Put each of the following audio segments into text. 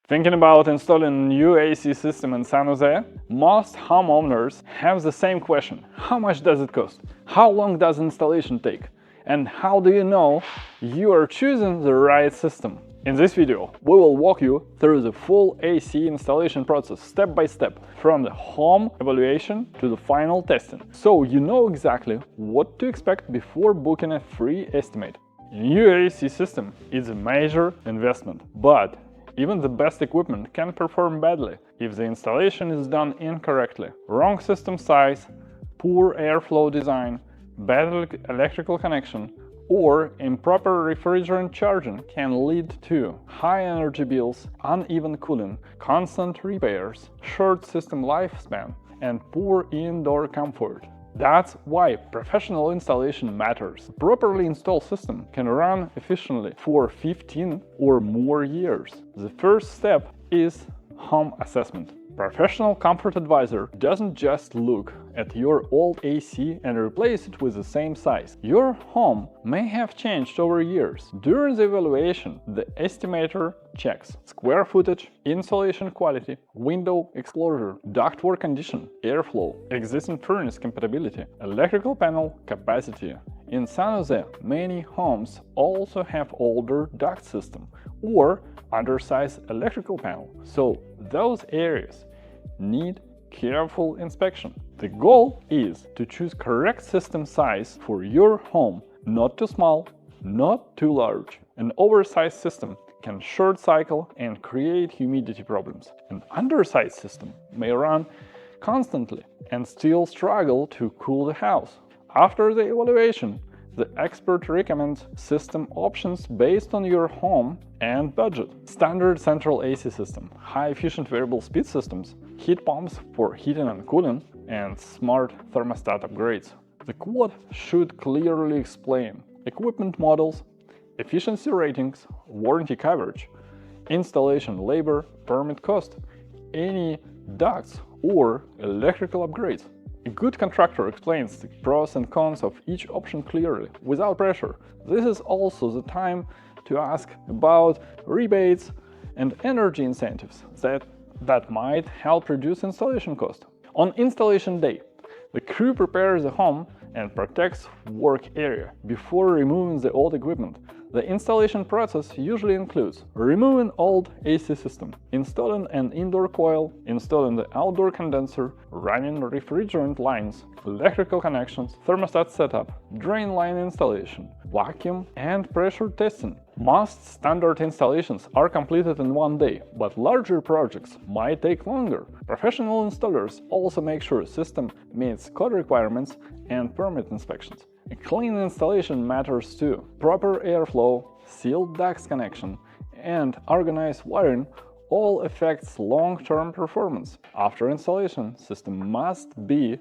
Thinking about installing a new AC system in San Jose? Most homeowners have the same question: how much does it cost? How long does installation take? And how do you know you are choosing the right system? In this video, we will walk you through the full AC installation process step by step, from the home evaluation to the final testing, so you know exactly what to expect before booking a free estimate. A new AC system is a major investment, but even the best equipment can perform badly if the installation is done incorrectly. Wrong system size, poor airflow design, bad electrical connection, or improper refrigerant charging can lead to high energy bills, uneven cooling, constant repairs, short system lifespan, and poor indoor comfort. That's why professional installation matters. A properly installed system can run efficiently for 15 or more years. The first step is home assessment. Professional comfort advisor doesn't just look at your old AC and replace it with the same size. Your home may have changed over years. During the evaluation, the estimator checks square footage, insulation quality, window exposure, ductwork condition, airflow, existing furnace compatibility, electrical panel capacity. In San Jose, many homes also have older duct system or undersized electrical panel, so those areas need careful inspection. The goal is to choose correct system size for your home, not too small, not too large. An oversized system can short cycle and create humidity problems. An undersized system may run constantly and still struggle to cool the house. After the evaluation, the expert recommends system options based on your home and budget. Standard central AC system, high-efficient variable speed systems, heat pumps for heating and cooling, and smart thermostat upgrades. The quote should clearly explain equipment models, efficiency ratings, warranty coverage, installation labor, permit cost, any ducts or electrical upgrades. A good contractor explains the pros and cons of each option clearly, without pressure. This is also the time to ask about rebates and energy incentives that might help reduce installation cost. On installation day, the crew prepares the home and protects work area before removing the old equipment. The installation process usually includes removing old AC system, installing an indoor coil, installing the outdoor condenser, running refrigerant lines, electrical connections, thermostat setup, drain line installation, vacuum and pressure testing. Most standard installations are completed in one day, but larger projects might take longer. Professional installers also make sure the system meets code requirements and permit inspections. A clean installation matters too. Proper airflow, sealed ducts connection, and organized wiring all affects long-term performance. After installation, system must be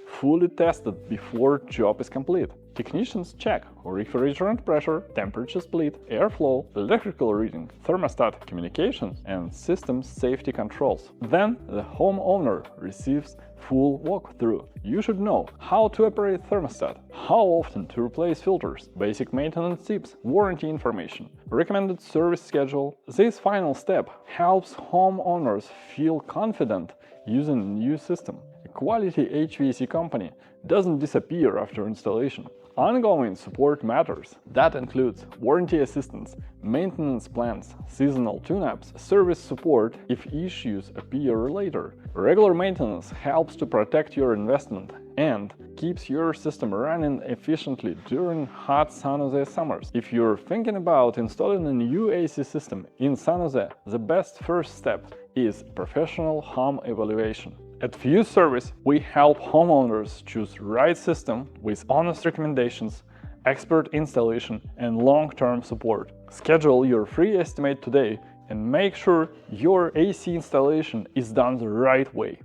fully tested before job is complete. Technicians check refrigerant pressure, temperature split, airflow, electrical reading, thermostat communications, and system safety controls. Then the homeowner receives full walkthrough. You should know how to operate thermostat, how often to replace filters, basic maintenance tips, warranty information, recommended service schedule. This final step helps homeowners feel confident using a new system. A quality HVAC company doesn't disappear after installation. Ongoing support matters. That includes warranty assistance, maintenance plans, seasonal tune-ups, service support if issues appear later. Regular maintenance helps to protect your investment and keeps your system running efficiently during hot San Jose summers. If you're thinking about installing a new AC system in San Jose, the best first step is professional home evaluation. At Fuse Service, we help homeowners choose the right system with honest recommendations, expert installation, and long-term support. Schedule your free estimate today and make sure your AC installation is done the right way.